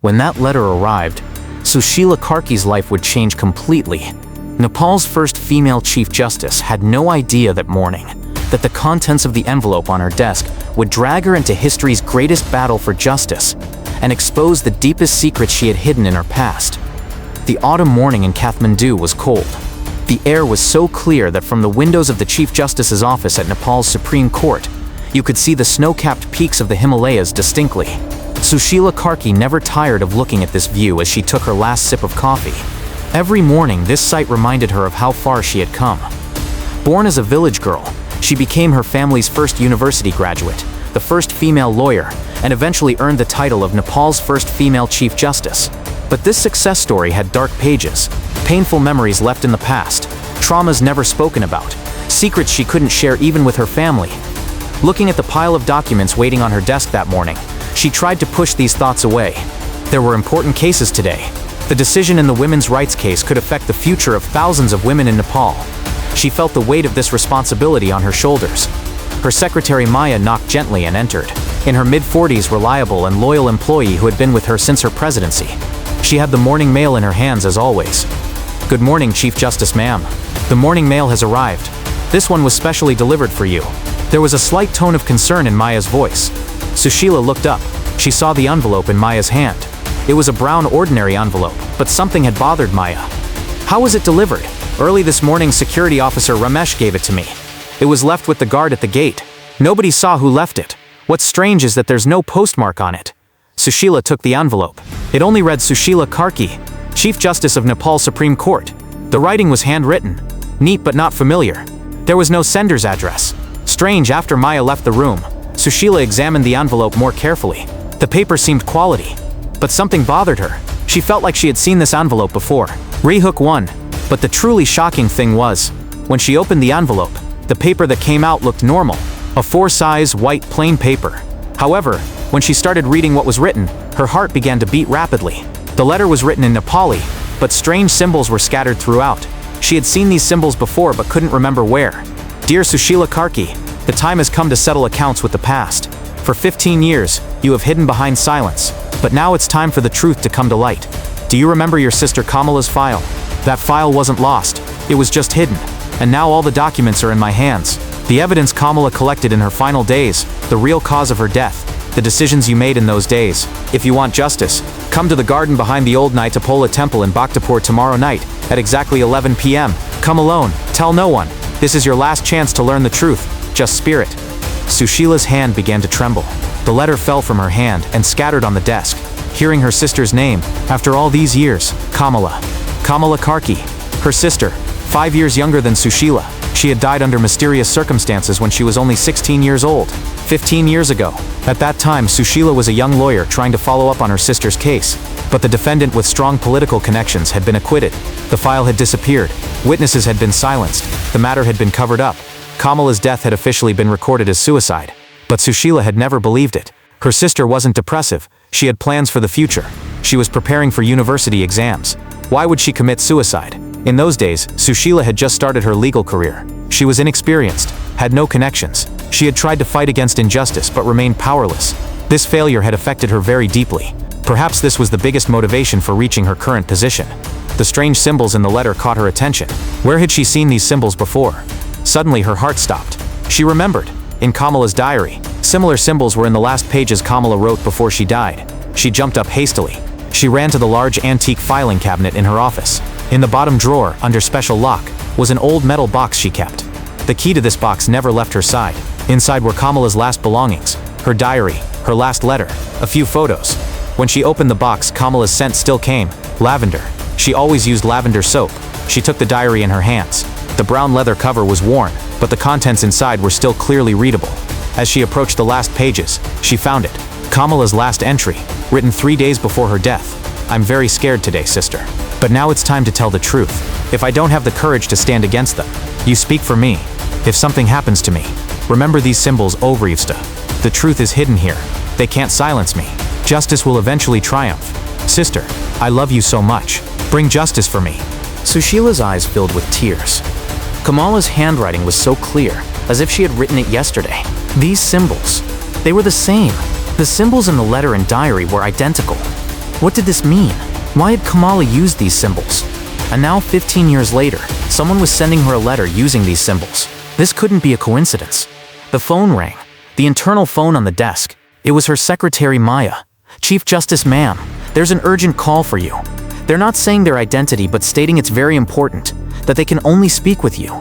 When that letter arrived, Sushila Karki's life would change completely. Nepal's first female Chief Justice had no idea that morning that the contents of the envelope on her desk would drag her into history's greatest battle for justice and expose the deepest secrets she had hidden in her past. The autumn morning in Kathmandu was cold. The air was so clear that from the windows of the Chief Justice's office at Nepal's Supreme Court, you could see the snow-capped peaks of the Himalayas distinctly. Sushila Karki never tired of looking at this view as she took her last sip of coffee. Every morning, this sight reminded her of how far she had come. Born as a village girl, she became her family's first university graduate, the first female lawyer, and eventually earned the title of Nepal's first female Chief Justice. But this success story had dark pages, painful memories left in the past, traumas never spoken about, secrets she couldn't share even with her family. Looking at the pile of documents waiting on her desk that morning, she tried to push these thoughts away. There were important cases today. The decision in the women's rights case could affect the future of thousands of women in Nepal. She felt the weight of this responsibility on her shoulders. Her secretary Maya knocked gently and entered. In her mid-40s, reliable and loyal employee who had been with her since her presidency. She had the morning mail in her hands as always. "Good morning, Chief Justice ma'am. The morning mail has arrived. This one was specially delivered for you." There was a slight tone of concern in Maya's voice. Sushila looked up. She saw the envelope in Maya's hand. It was a brown ordinary envelope, but something had bothered Maya. "How was it delivered?" "Early this morning, security officer Ramesh gave it to me. It was left with the guard at the gate. Nobody saw who left it. What's strange is that there's no postmark on it." Sushila took the envelope. It only read Sushila Karki, Chief Justice of Nepal Supreme Court. The writing was handwritten, neat but not familiar. There was no sender's address. Strange. After Maya left the room, Sushila examined the envelope more carefully. The paper seemed quality, but something bothered her. She felt like she had seen this envelope before. Rehook 1. But the truly shocking thing was, when she opened the envelope, the paper that came out looked normal, a 4-size white plain paper. However, when she started reading what was written, her heart began to beat rapidly. The letter was written in Nepali, but strange symbols were scattered throughout. She had seen these symbols before but couldn't remember where. "Dear Sushila Karki, the time has come to settle accounts with the past. For 15 years, you have hidden behind silence, but now it's time for the truth to come to light. Do you remember your sister Kamala's file? That file wasn't lost, it was just hidden, and now all the documents are in my hands. The evidence Kamala collected in her final days, the real cause of her death, the decisions you made in those days. If you want justice, come to the garden behind the old Naitapola temple in Bhaktapur tomorrow night, at exactly 11 p.m. Come alone, tell no one. This is your last chance to learn the truth, just spirit." Sushila's hand began to tremble. The letter fell from her hand and scattered on the desk. Hearing her sister's name, after all these years, Kamala. Kamala Karki, her sister, 5 years younger than Sushila. She had died under mysterious circumstances when she was only 16 years old. 15 years ago. At that time, Sushila was a young lawyer trying to follow up on her sister's case. But the defendant with strong political connections had been acquitted. The file had disappeared. Witnesses had been silenced. The matter had been covered up. Kamala's death had officially been recorded as suicide. But Sushila had never believed it. Her sister wasn't depressive. She had plans for the future. She was preparing for university exams. Why would she commit suicide? In those days, Sushila had just started her legal career. She was inexperienced, had no connections. She had tried to fight against injustice but remained powerless. This failure had affected her very deeply. Perhaps this was the biggest motivation for reaching her current position. The strange symbols in the letter caught her attention. Where had she seen these symbols before? Suddenly her heart stopped. She remembered. In Kamala's diary, similar symbols were in the last pages Kamala wrote before she died. She jumped up hastily. She ran to the large antique filing cabinet in her office. In the bottom drawer, under special lock, was an old metal box she kept. The key to this box never left her side. Inside were Kamala's last belongings, her diary, her last letter, a few photos. When she opened the box, Kamala's scent still came, lavender. She always used lavender soap. She took the diary in her hands. The brown leather cover was worn, but the contents inside were still clearly readable. As she approached the last pages, she found it. Kamala's last entry, written 3 days before her death. "I'm very scared today, sister. But now it's time to tell the truth. If I don't have the courage to stand against them, you speak for me. If something happens to me, remember these symbols, Ovrivsta. The truth is hidden here. They can't silence me. Justice will eventually triumph. Sister, I love you so much. Bring justice for me." Sushila's eyes filled with tears. Kamala's handwriting was so clear, as if she had written it yesterday. These symbols, they were the same. The symbols in the letter and diary were identical. What did this mean? Why had Kamala used these symbols? And now, 15 years later, someone was sending her a letter using these symbols. This couldn't be a coincidence. The phone rang. The internal phone on the desk. It was her secretary, Maya. "Chief Justice, ma'am, there's an urgent call for you." They're not saying their identity, but stating it's very important, that they can only speak with you.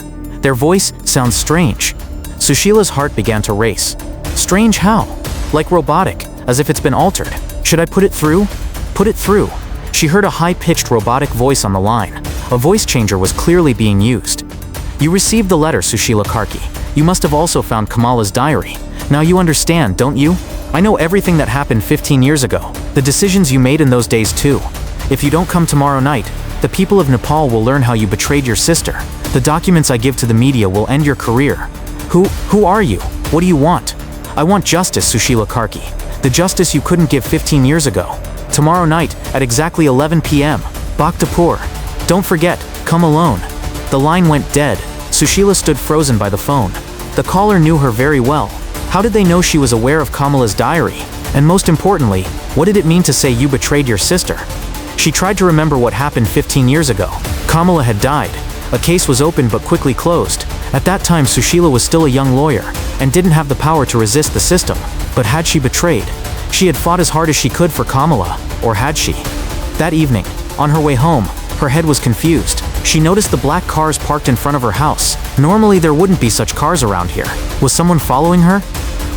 Their voice sounds strange. Sushila's heart began to race. Strange how? Like robotic, as if it's been altered. Should I put it through? Put it through. She heard a high-pitched robotic voice on the line. A voice changer was clearly being used. "You received the letter, Sushila Karki. You must have also found Kamala's diary. Now you understand, don't you? I know everything that happened 15 years ago. The decisions you made in those days too. If you don't come tomorrow night, the people of Nepal will learn how you betrayed your sister. The documents I give to the media will end your career. Who are you? What do you want?" "I want justice, Sushila Karki. The justice you couldn't give 15 years ago. Tomorrow night, at exactly 11 p.m. Bhaktapur. Don't forget, come alone." The line went dead. Sushila stood frozen by the phone. The caller knew her very well. How did they know she was aware of Kamala's diary? And most importantly, what did it mean to say you betrayed your sister? She tried to remember what happened 15 years ago. Kamala had died. A case was opened but quickly closed. At that time, Sushila was still a young lawyer and didn't have the power to resist the system. But had she betrayed? She had fought as hard as she could for Kamala, or had she? That evening, on her way home, her head was confused. She noticed the black cars parked in front of her house. Normally there wouldn't be such cars around here. Was someone following her?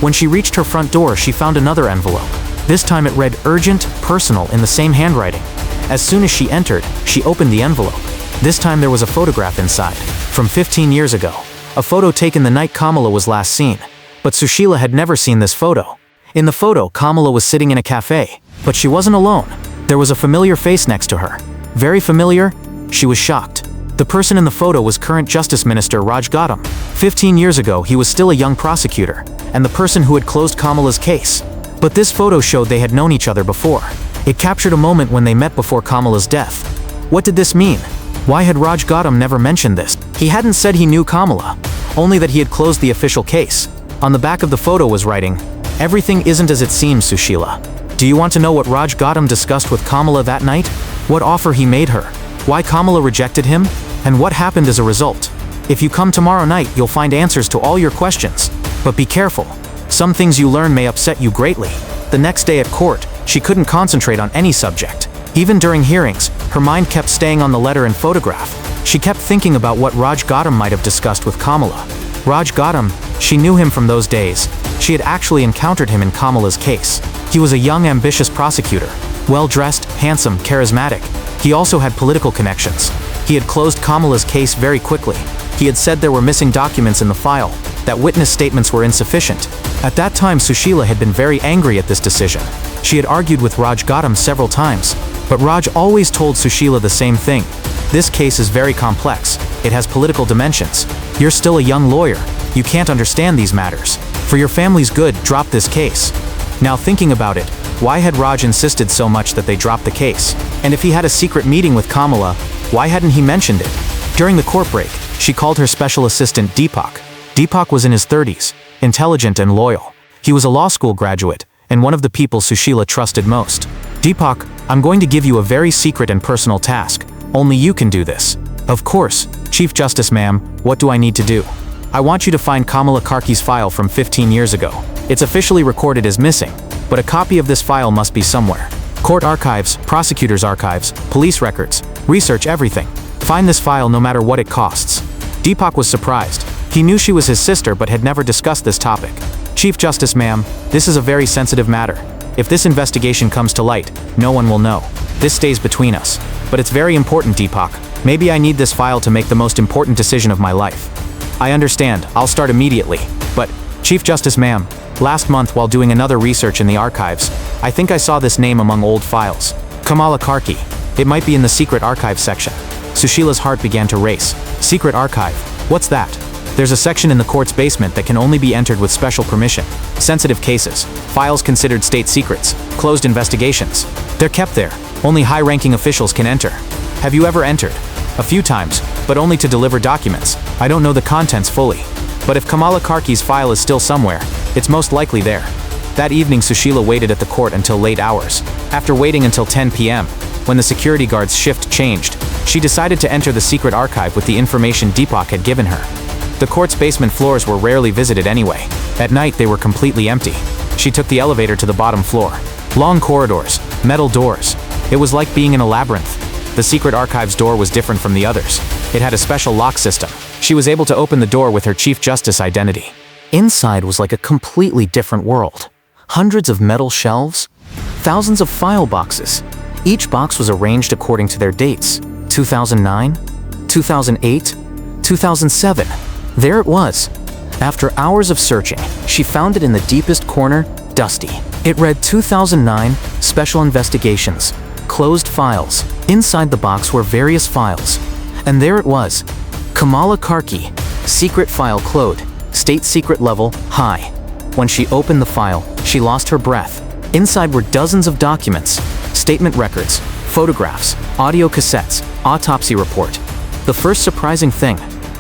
When she reached her front door, she found another envelope. This time it read urgent, personal in the same handwriting. As soon as she entered, she opened the envelope. This time there was a photograph inside, from 15 years ago. A photo taken the night Kamala was last seen. But Sushila had never seen this photo. In the photo, Kamala was sitting in a cafe, but she wasn't alone. There was a familiar face next to her. Very familiar? She was shocked. The person in the photo was current Justice Minister Raj Gautam. 15 years ago, he was still a young prosecutor, and the person who had closed Kamala's case. But this photo showed they had known each other before. It captured a moment when they met before Kamala's death. What did this mean? Why had Raj Gautam never mentioned this? He hadn't said he knew Kamala, only that he had closed the official case. On the back of the photo was writing, "Everything isn't as it seems, Sushila." Do you want to know what Raj Gautam discussed with Kamala that night? What offer he made her? Why Kamala rejected him? And what happened as a result? If you come tomorrow night, you'll find answers to all your questions. But be careful. Some things you learn may upset you greatly. The next day at court, she couldn't concentrate on any subject. Even during hearings, her mind kept staying on the letter and photograph. She kept thinking about what Raj Gautam might have discussed with Kamala. Raj Gautam, she knew him from those days. She had actually encountered him in Kamala's case. He was a young, ambitious prosecutor. Well-dressed, handsome, charismatic. He also had political connections. He had closed Kamala's case very quickly. He had said there were missing documents in the file, that witness statements were insufficient. At that time, Sushila had been very angry at this decision. She had argued with Raj Gautam several times, but Raj always told Sushila the same thing. This case is very complex. It has political dimensions. You're still a young lawyer. You can't understand these matters. For your family's good, drop this case. Now thinking about it, why had Raj insisted so much that they drop the case? And if he had a secret meeting with Kamala, why hadn't he mentioned it? During the court break, she called her special assistant Deepak. Deepak was in his 30s, intelligent and loyal. He was a law school graduate, and one of the people Sushila trusted most. "Deepak, I'm going to give you a very secret and personal task. Only you can do this." "Of course, Chief Justice ma'am, what do I need to do?" "I want you to find Kamala Karki's file from 15 years ago. It's officially recorded as missing, but a copy of this file must be somewhere. Court archives, prosecutor's archives, police records, research everything. Find this file no matter what it costs." Deepak was surprised. He knew she was his sister but had never discussed this topic. "Chief Justice ma'am, this is a very sensitive matter. If this investigation comes to light, no one will know. This stays between us. But it's very important, Deepak. Maybe I need this file to make the most important decision of my life." "I understand. I'll start immediately. But, Chief Justice ma'am, last month while doing another research in the archives, I think I saw this name among old files. Kamala Karki. It might be in the secret archive section." Sushila's heart began to race. Secret archive? What's that? There's a section in the court's basement that can only be entered with special permission. Sensitive cases, files considered state secrets, closed investigations. They're kept there. Only high-ranking officials can enter. Have you ever entered? A few times, but only to deliver documents. I don't know the contents fully. But if Kamala Karki's file is still somewhere, it's most likely there. That evening Sushila waited at the court until late hours. After waiting until 10 p.m., when the security guard's shift changed, she decided to enter the secret archive with the information Deepak had given her. The court's basement floors were rarely visited anyway. At night, they were completely empty. She took the elevator to the bottom floor. Long corridors, metal doors. It was like being in a labyrinth. The secret archive's door was different from the others. It had a special lock system. She was able to open the door with her Chief Justice identity. Inside was like a completely different world. Hundreds of metal shelves, thousands of file boxes. Each box was arranged according to their dates. 2009, 2008, 2007. There it was. After hours of searching, she found it in the deepest corner, dusty. It read 2009, Special Investigations, Closed Files. Inside the box were various files. And there it was. Kamala Karki, Secret File Closed, State Secret Level, High. When she opened the file, she lost her breath. Inside were dozens of documents, statement records, photographs, audio cassettes, autopsy report. The first surprising thing,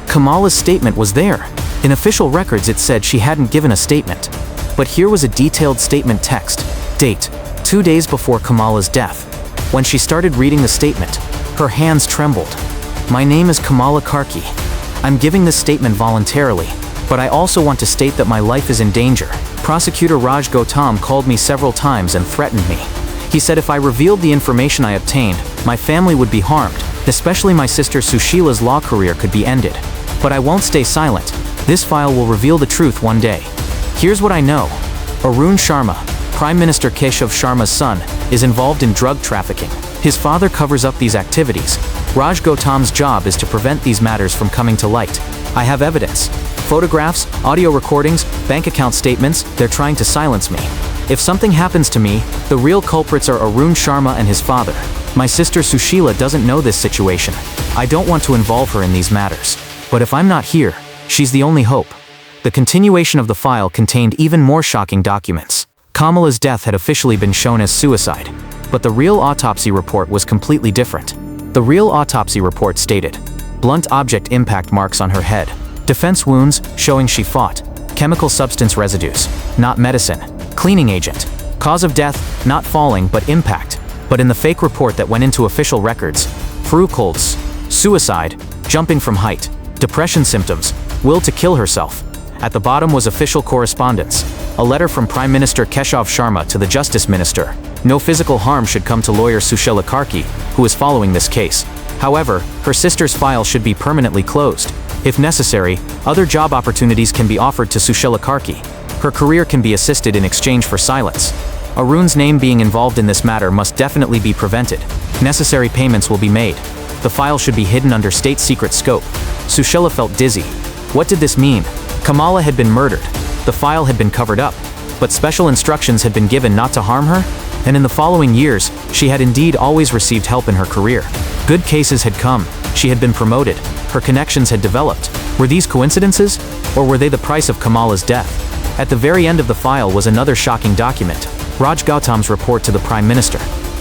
Kamala's statement was there. In official records it said she hadn't given a statement. But here was a detailed statement text. Date, 2 days before Kamala's death. When she started reading the statement, her hands trembled. My name is Kamala Karki. I'm giving this statement voluntarily, but I also want to state that my life is in danger. Prosecutor Raj Gautam called me several times and threatened me. He said if I revealed the information I obtained, my family would be harmed, especially my sister Sushila's law career could be ended. But I won't stay silent. This file will reveal the truth one day. Here's what I know. Arun Sharma, Prime Minister Keshav Sharma's son, is involved in drug trafficking. His father covers up these activities. Raj Gautam's job is to prevent these matters from coming to light. I have evidence. Photographs, audio recordings, bank account statements, they're trying to silence me. If something happens to me, the real culprits are Arun Sharma and his father. My sister Sushila doesn't know this situation. I don't want to involve her in these matters. But if I'm not here, she's the only hope. The continuation of the file contained even more shocking documents. Kamala's death had officially been shown as suicide, but the real autopsy report was completely different. The real autopsy report stated, blunt object impact marks on her head, defense wounds showing she fought, chemical substance residues, not medicine, cleaning agent, cause of death, not falling but impact. But in the fake report that went into official records, colds, suicide, jumping from height, depression symptoms, will to kill herself. At the bottom was official correspondence, a letter from Prime Minister Keshav Sharma to the Justice Minister. No physical harm should come to lawyer Sushila Karki, who is following this case. However, her sister's file should be permanently closed. If necessary, other job opportunities can be offered to Sushila Karki. Her career can be assisted in exchange for silence. Arun's name being involved in this matter must definitely be prevented. Necessary payments will be made. The file should be hidden under state secret scope. Sushila felt dizzy. What did this mean? Kamala had been murdered. The file had been covered up, but special instructions had been given not to harm her? And in the following years, she had indeed always received help in her career. Good cases had come. She had been promoted. Her connections had developed. Were these coincidences? Or were they the price of Kamala's death? At the very end of the file was another shocking document. Raj Gautam's report to the Prime Minister.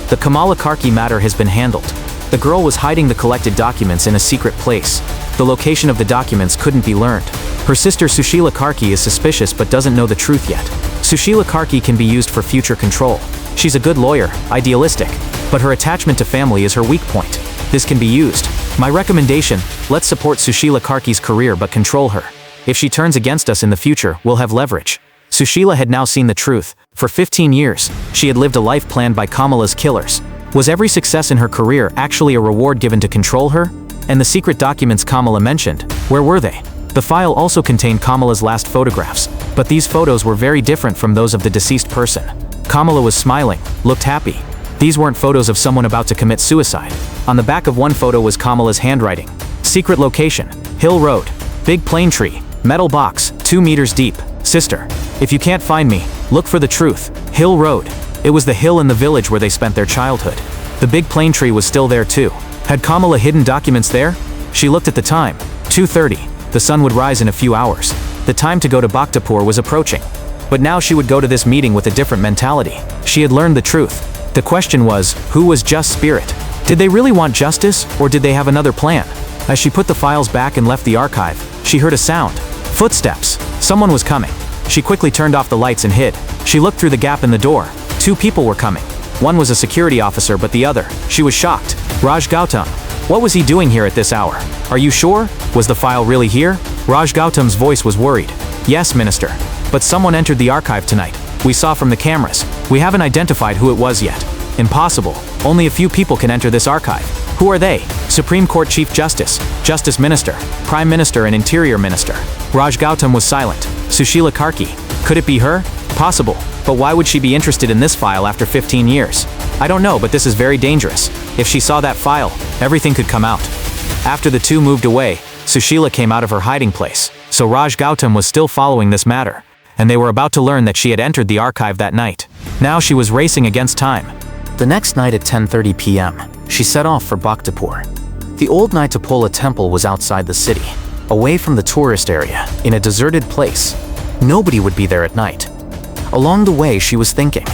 The Kamala Karki matter has been handled. The girl was hiding the collected documents in a secret place. The location of the documents couldn't be learned. Her sister Sushila Karki is suspicious but doesn't know the truth yet. Sushila Karki can be used for future control. She's a good lawyer, idealistic, but her attachment to family is her weak point. This can be used. My recommendation, let's support Sushila Karki's career but control her. If she turns against us in the future, we'll have leverage. Sushila had now seen the truth. For 15 years, she had lived a life planned by Kamala's killers. Was every success in her career actually a reward given to control her? And the secret documents Kamala mentioned, where were they? The file also contained Kamala's last photographs, but these photos were very different from those of the deceased person. Kamala was smiling, looked happy. These weren't photos of someone about to commit suicide. On the back of one photo was Kamala's handwriting. Secret location, Hill Road. Big plane tree, metal box, 2 meters deep. Sister, if you can't find me, look for the truth. Hill Road. It was the hill in the village where they spent their childhood. The big plane tree was still there too. Had Kamala hidden documents there? She looked at the time. 2:30. The sun would rise in a few hours. The time to go to Bhaktapur was approaching. But now she would go to this meeting with a different mentality. She had learned the truth. The question was, who was Just Spirit? Did they really want justice, or did they have another plan? As she put the files back and left the archive, she heard a sound. Footsteps. Someone was coming. She quickly turned off the lights and hid. She looked through the gap in the door. 2 people were coming. One was a security officer, but the other, she was shocked. Raj Gautam. What was he doing here at this hour? Are you sure? Was the file really here? Raj Gautam's voice was worried. Yes, Minister. But someone entered the archive tonight. We saw from the cameras. We haven't identified who it was yet. Impossible. Only a few people can enter this archive. Who are they? Supreme Court Chief Justice, Justice Minister, Prime Minister and Interior Minister. Raj Gautam was silent. Sushila Karki. Could it be her? Possible. But why would she be interested in this file after 15 years? I don't know, but this is very dangerous. If she saw that file, everything could come out. After the two moved away, Sushila came out of her hiding place, so Raj Gautam was still following this matter, and they were about to learn that she had entered the archive that night. Now she was racing against time. The next night at 10:30 p.m., she set off for Bhaktapur. The old Nitapola temple was outside the city, away from the tourist area, in a deserted place. Nobody would be there at night. Along the way, she was thinking.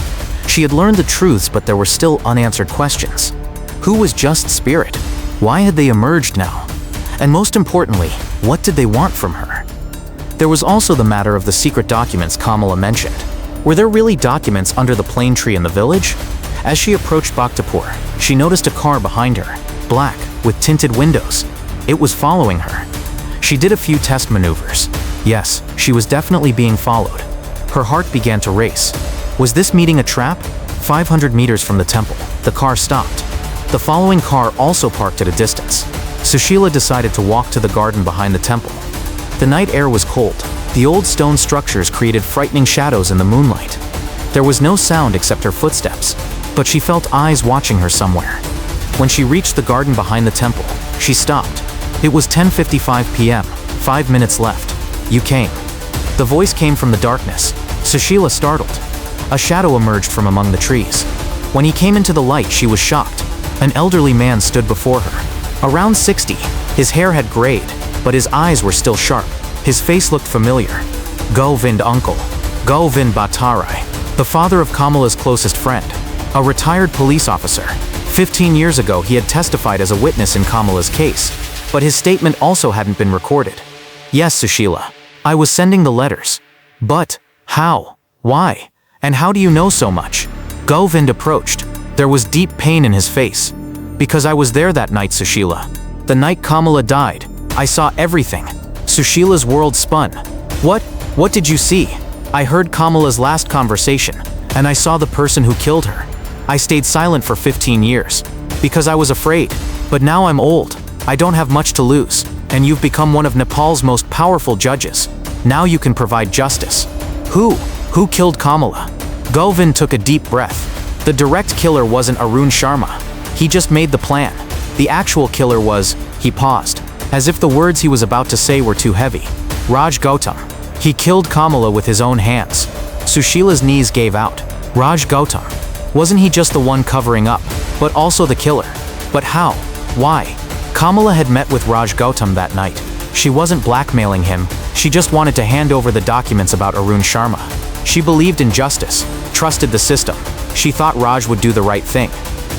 She had learned the truths, but there were still unanswered questions. Who was Just Spirit? Why had they emerged now? And most importantly, what did they want from her? There was also the matter of the secret documents Kamala mentioned. Were there really documents under the plane tree in the village? As she approached Bhaktapur, she noticed a car behind her, black, with tinted windows. It was following her. She did a few test maneuvers. Yes, she was definitely being followed. Her heart began to race. Was this meeting a trap? 500 meters from the temple, the car stopped. The following car also parked at a distance. Sushila decided to walk to the garden behind the temple. The night air was cold. The old stone structures created frightening shadows in the moonlight. There was no sound except her footsteps, but she felt eyes watching her somewhere. When she reached the garden behind the temple, she stopped. It was 10:55 p.m., 5 minutes left. You came. The voice came from the darkness. Sushila startled. A shadow emerged from among the trees. When he came into the light, she was shocked. An elderly man stood before her. Around 60, his hair had grayed, but his eyes were still sharp. His face looked familiar. Govind Uncle. Govind Bhattarai, the father of Kamala's closest friend. A retired police officer. 15 years ago, he had testified as a witness in Kamala's case, but his statement also hadn't been recorded. Yes, Sushila. I was sending the letters. But how? Why? And how do you know so much? Govind approached. There was deep pain in his face. Because I was there that night, Sushila. The night Kamala died. I saw everything. Sushila's world spun. What did you see? I heard Kamala's last conversation, and I saw the person who killed her. I stayed silent for 15 years. Because I was afraid. But now I'm old. I don't have much to lose. And you've become one of Nepal's most powerful judges. Now you can provide justice. Who killed Kamala? Govind took a deep breath. The direct killer wasn't Arun Sharma. He just made the plan. The actual killer was, he paused, as if the words he was about to say were too heavy. Raj Gautam. He killed Kamala with his own hands. Sushila's knees gave out. Raj Gautam. Wasn't he just the one covering up, but also the killer? But how? Why? Kamala had met with Raj Gautam that night. She wasn't blackmailing him, she just wanted to hand over the documents about Arun Sharma. She believed in justice, trusted the system. She thought Raj would do the right thing.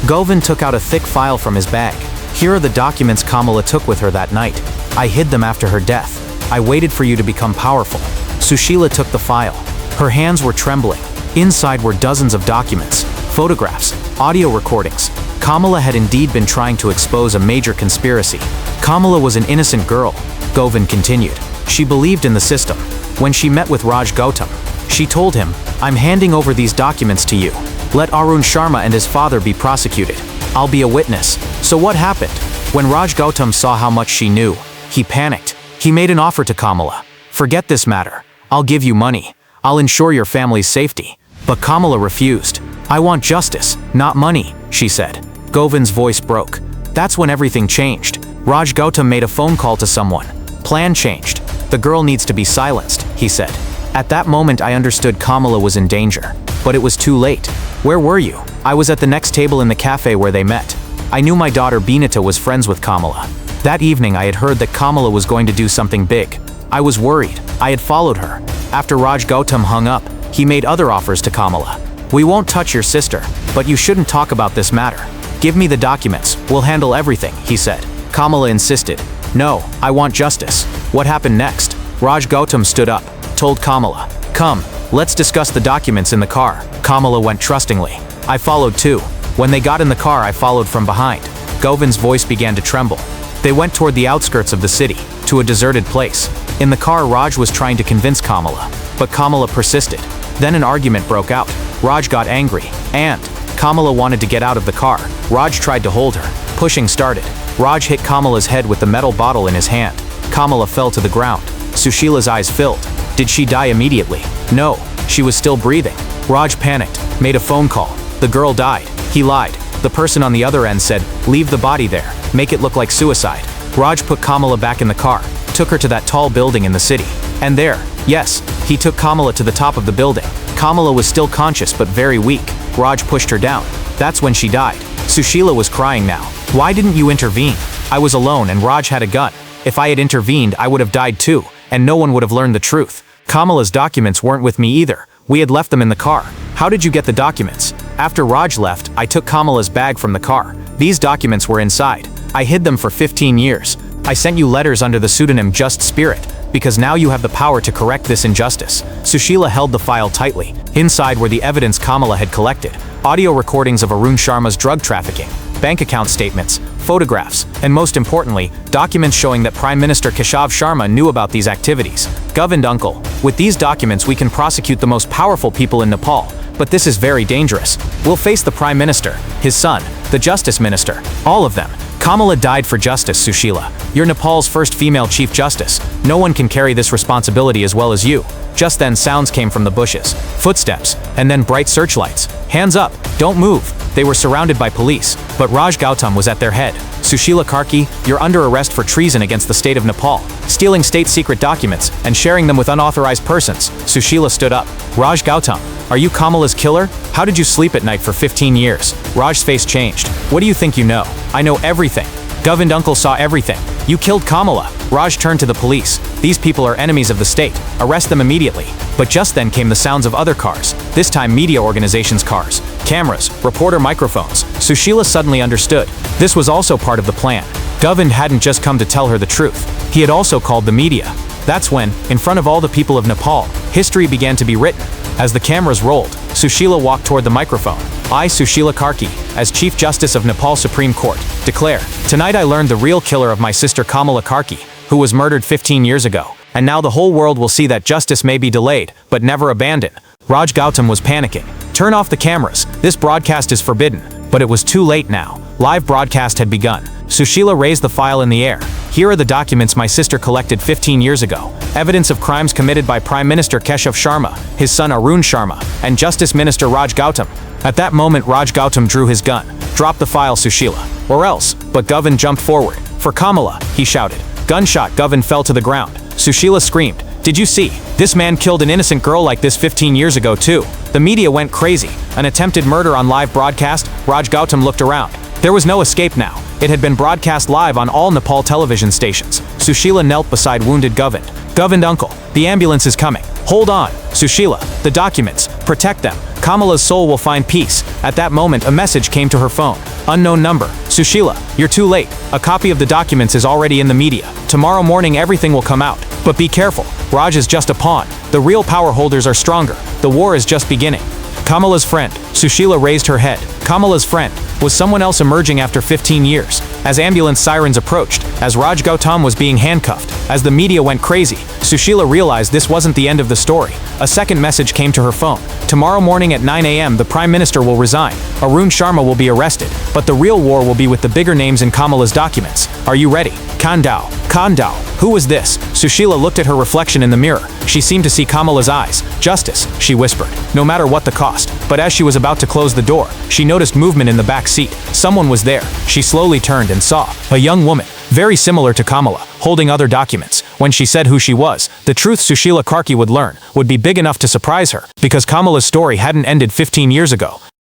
Govind took out a thick file from his bag. Here are the documents Kamala took with her that night. I hid them after her death. I waited for you to become powerful. Sushila took the file. Her hands were trembling. Inside were dozens of documents, photographs, audio recordings. Kamala had indeed been trying to expose a major conspiracy. Kamala was an innocent girl, Govind continued. She believed in the system. When she met with Raj Gautam, she told him, I'm handing over these documents to you. Let Arun Sharma and his father be prosecuted. I'll be a witness. So what happened? When Raj Gautam saw how much she knew, he panicked. He made an offer to Kamala. Forget this matter. I'll give you money. I'll ensure your family's safety. But Kamala refused. I want justice, not money, she said. Govind's voice broke. That's when everything changed. Raj Gautam made a phone call to someone. Plan changed. The girl needs to be silenced, he said. At that moment I understood Kamala was in danger. But it was too late. Where were you? I was at the next table in the cafe where they met. I knew my daughter Binita was friends with Kamala. That evening I had heard that Kamala was going to do something big. I was worried. I had followed her. After Raj Gautam hung up, he made other offers to Kamala. We won't touch your sister, but you shouldn't talk about this matter. Give me the documents, we'll handle everything, he said. Kamala insisted. No, I want justice. What happened next? Raj Gautam stood up, told Kamala. Come, let's discuss the documents in the car. Kamala went trustingly. I followed too. When they got in the car, I followed from behind. Govind's voice began to tremble. They went toward the outskirts of the city, to a deserted place. In the car, Raj was trying to convince Kamala, but Kamala persisted. Then an argument broke out. Raj got angry, and Kamala wanted to get out of the car. Raj tried to hold her. Pushing started. Raj hit Kamala's head with the metal bottle in his hand. Kamala fell to the ground. Sushila's eyes filled. Did she die immediately? No, she was still breathing. Raj panicked, made a phone call. The girl died. He lied. The person on the other end said, "Leave the body there. Make it look like suicide." Raj put Kamala back in the car, took her to that tall building in the city. And there, yes, he took Kamala to the top of the building. Kamala was still conscious but very weak. Raj pushed her down. That's when she died. Sushila was crying now. "Why didn't you intervene? I was alone and Raj had a gun. If I had intervened, I would have died too, and no one would have learned the truth. Kamala's documents weren't with me either. We had left them in the car. How did you get the documents?" After Raj left, I took Kamala's bag from the car. These documents were inside. I hid them for 15 years. I sent you letters under the pseudonym Just Spirit, because now you have the power to correct this injustice. Sushila held the file tightly. Inside were the evidence Kamala had collected. Audio recordings of Arun Sharma's drug trafficking, bank account statements, photographs, and most importantly, documents showing that Prime Minister Keshav Sharma knew about these activities. Govind uncle, with these documents we can prosecute the most powerful people in Nepal, but this is very dangerous. We'll face the Prime Minister, his son, the Justice Minister, all of them. Kamala died for justice, Sushila. You're Nepal's first female Chief Justice. No one can carry this responsibility as well as you. Just then sounds came from the bushes. Footsteps, and then bright searchlights. Hands up, don't move. They were surrounded by police, but Raj Gautam was at their head. Sushila Karki, you're under arrest for treason against the state of Nepal, stealing state secret documents and sharing them with unauthorized persons. Sushila stood up. Raj Gautam, are you Kamala's killer? How did you sleep at night for 15 years? Raj's face changed. What do you think you know? I know everything. Govind uncle saw everything. You killed Kamala. Raj turned to the police. These people are enemies of the state. Arrest them immediately. But just then came the sounds of other cars. This time media organizations' cars. Cameras, reporter microphones. Sushila suddenly understood. This was also part of the plan. Govind hadn't just come to tell her the truth. He had also called the media. That's when, in front of all the people of Nepal, history began to be written. As the cameras rolled, Sushila walked toward the microphone. I, Sushila Karki, as Chief Justice of Nepal Supreme Court, declare, tonight I learned the real killer of my sister Kamala Karki, who was murdered 15 years ago. And now the whole world will see that justice may be delayed, but never abandoned. Raj Gautam was panicking. Turn off the cameras. This broadcast is forbidden. But it was too late now. Live broadcast had begun. Sushila raised the file in the air. Here are the documents my sister collected 15 years ago. Evidence of crimes committed by Prime Minister Keshav Sharma, his son Arun Sharma, and Justice Minister Raj Gautam. At that moment Raj Gautam drew his gun. Drop the file, Sushila. Or else. But Govind jumped forward. For Kamala, he shouted. Gunshot. Govind fell to the ground. Sushila screamed. Did you see? This man killed an innocent girl like this 15 years ago too. The media went crazy. An attempted murder on live broadcast. Raj Gautam looked around. There was no escape now. It had been broadcast live on all Nepal television stations. Sushila knelt beside wounded Govind. Govind uncle, the ambulance is coming. Hold on. Sushila, the documents. Protect them. Kamala's soul will find peace. At that moment, a message came to her phone. Unknown number. Sushila, you're too late. A copy of the documents is already in the media. Tomorrow morning everything will come out. But be careful. Raj is just a pawn. The real power holders are stronger. The war is just beginning. Kamala's friend. Sushila raised her head. Kamala's friend. Was someone else emerging after 15 years? As ambulance sirens approached, as Raj Gautam was being handcuffed, as the media went crazy, Sushila realized this wasn't the end of the story. A second message came to her phone. Tomorrow morning at 9 a.m. the Prime Minister will resign. Arun Sharma will be arrested. But the real war will be with the bigger names in Kamala's documents. Are you ready? Kandao. Kandao. Who was this? Sushila looked at her reflection in the mirror. She seemed to see Kamala's eyes. Justice, she whispered. No matter what the cost. But as she was about to close the door, she noticed movement in the back seat. Someone was there. She slowly turned and saw a young woman, very similar to Kamala, holding other documents. When she said who she was, the truth Sushila Karki would learn would be big enough to surprise her, because Kamala's story hadn't ended 15 years ago.